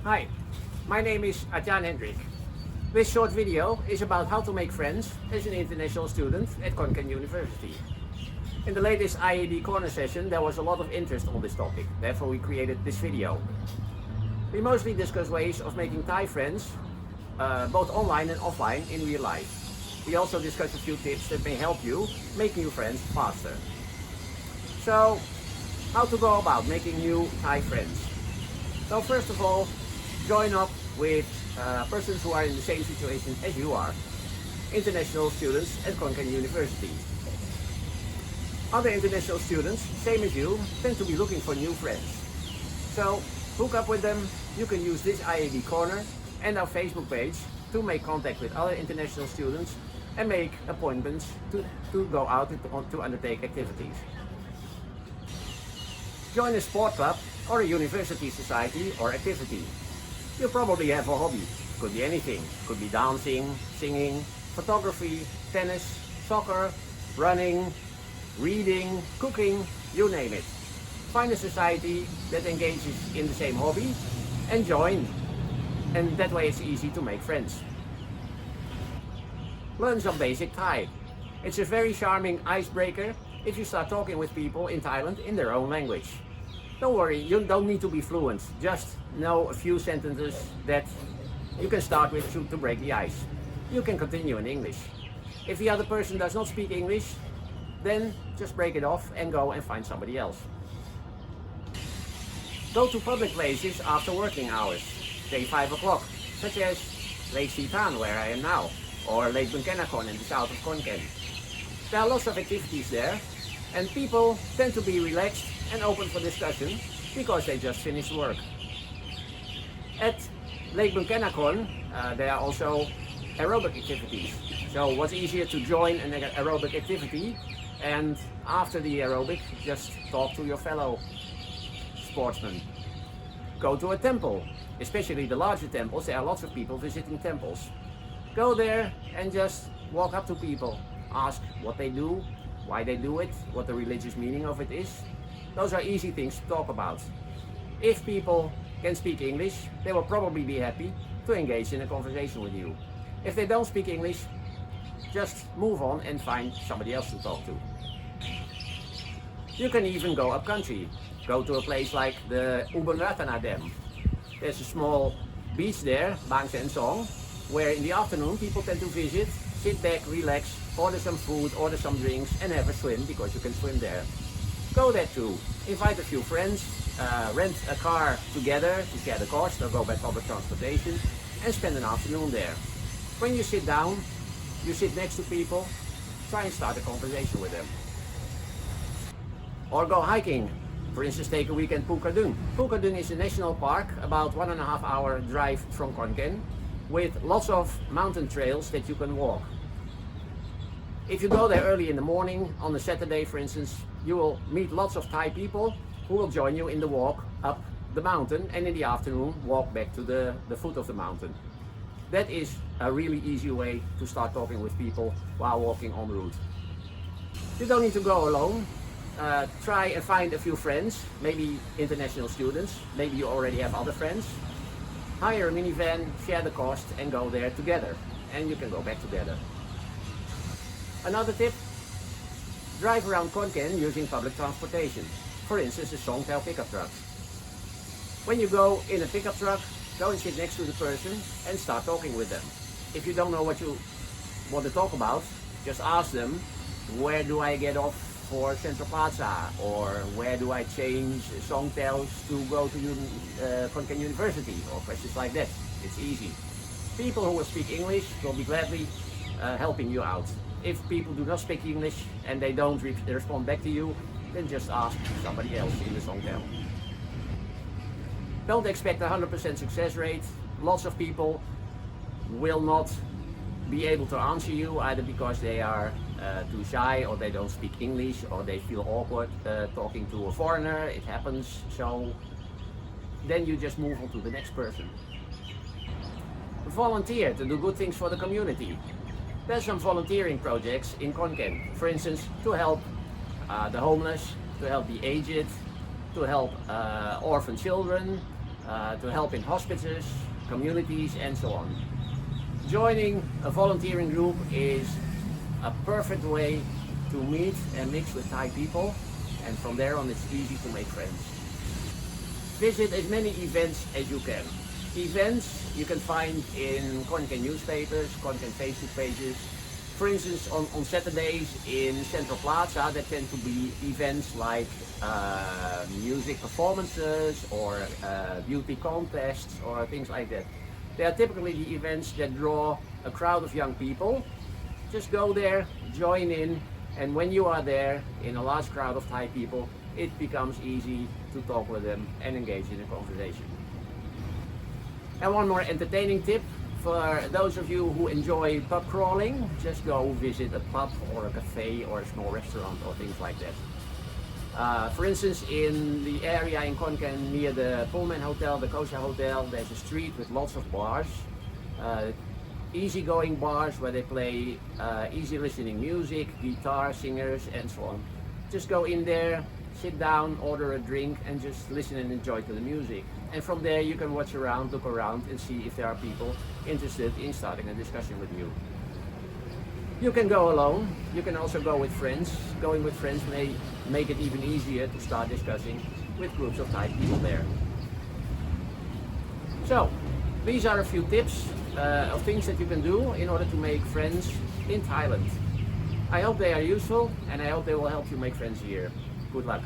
Hi, my name is Adjan Hendrik. This short video is about how to make friends as an international student at Konkan University. In the latest IAD Corner session there was a lot of interest on this topic, therefore we created this video. We mostly discuss ways of making Thai friends, both online and offline in real life. We also discuss a few tips that may help you make new friends faster. So, how to go about making new Thai friends? So first of all, join up with persons who are in the same situation as you are, international students at Konkan University. Other international students, same as you, tend to be looking for new friends. So hook up with them. You can use this IAD Corner and our Facebook page to make contact with other international students and make appointments to go out to undertake activities. Join a sport club or a university society or activity. You probably have a hobby. Could be anything. Could be dancing, singing, photography, tennis, soccer, running, reading, cooking, you name it. Find a society that engages in the same hobby and join. And that way it's easy to make friends. Learn some basic Thai. It's a very charming icebreaker if you start talking with people in Thailand in their own language. Don't worry, you don't need to be fluent, just know a few sentences that you can start with to break the ice. You can continue in English. If the other person does not speak English, then just break it off and go and find somebody else. Go to public places after working hours, say 5 o'clock, such as Lake Sitan, where I am now, or Lake Bunkenakon in the south of Konkan. There are lots of activities there, and people tend to be relaxed and open for discussion because they just finished work. At Lake Bunkenakon, there are also aerobic activities. So what's easier to join an aerobic activity and after the aerobic just talk to your fellow sportsmen. Go to a temple, especially the larger temples. There are lots of people visiting temples. Go there and just walk up to people, ask what they do, why they do it, what the religious meaning of it is. Those are easy things to talk about. If people can speak English, they will probably be happy to engage in a conversation with you. If they don't speak English, just move on and find somebody else to talk to. You can even go up country. Go to a place like the Ubon Ratana Dam. There's a small beach there, Bang Sen Song, where in the afternoon people tend to visit, sit back, relax, order some food, order some drinks and have a swim because you can swim there. Go there too. Invite a few friends, rent a car together to share the cost or go by public transportation and spend an afternoon there. When you sit down, you sit next to people, try and start a conversation with them. Or go hiking. For instance, take a weekend Pukadung. Pukadung is a national park about 1.5 hour drive from Konkan with lots of mountain trails that you can walk. If you go there early in the morning, on a Saturday for instance, you will meet lots of Thai people who will join you in the walk up the mountain and in the afternoon walk back to the foot of the mountain. That is a really easy way to start talking with people while walking en route. You don't need to go alone. Try and find a few friends, maybe international students, maybe you already have other friends. Hire a minivan, share the cost and go there together and you can go back together. Another tip, drive around Konkan using public transportation. For instance, the Songtel pickup trucks. When you go in a pickup truck, go and sit next to the person and start talking with them. If you don't know what you want to talk about, just ask them, where do I get off for Central Plaza? Or where do I change Songtels to go to Konkan University? Or questions like that. It's easy. People who will speak English will be gladly helping you out. If people do not speak English and they don't respond back to you, then just ask somebody else in the Songtel. Don't expect a 100% success rate. Lots of people will not be able to answer you either because they are too shy or they don't speak English or they feel awkward talking to a foreigner. It happens. So then you just move on to the next person. Volunteer to do good things for the community. There's some volunteering projects in Konkan, for instance, to help the homeless, to help the aged, to help orphan children, to help in hospices, communities, and so on. Joining a volunteering group is a perfect way to meet and mix with Thai people, and from there on it's easy to make friends. Visit as many events as you can. Events you can find in Khon Kaen newspapers, Khon Kaen Facebook pages. For instance, on Saturdays in Central Plaza, there tend to be events like music performances or beauty contests or things like that. They are typically the events that draw a crowd of young people. Just go there, join in, and when you are there in a large crowd of Thai people, it becomes easy to talk with them and engage in a conversation. And one more entertaining tip for those of you who enjoy pub crawling, just go visit a pub or a cafe or a small restaurant or things like that. For instance, in the area in Khon Kaen near the Pullman Hotel, the Kosha Hotel, there's a street with lots of bars. Easygoing bars where they play easy listening music, guitar, singers, and so on. Just go in there, sit down, order a drink, and just listen and enjoy to the music. And from there you can watch around, look around, and see if there are people interested in starting a discussion with you. You can go alone, you can also go with friends. Going with friends may make it even easier to start discussing with groups of Thai people there. So, these are a few tips of things that you can do in order to make friends in Thailand. I hope they are useful, and I hope they will help you make friends here. Good luck.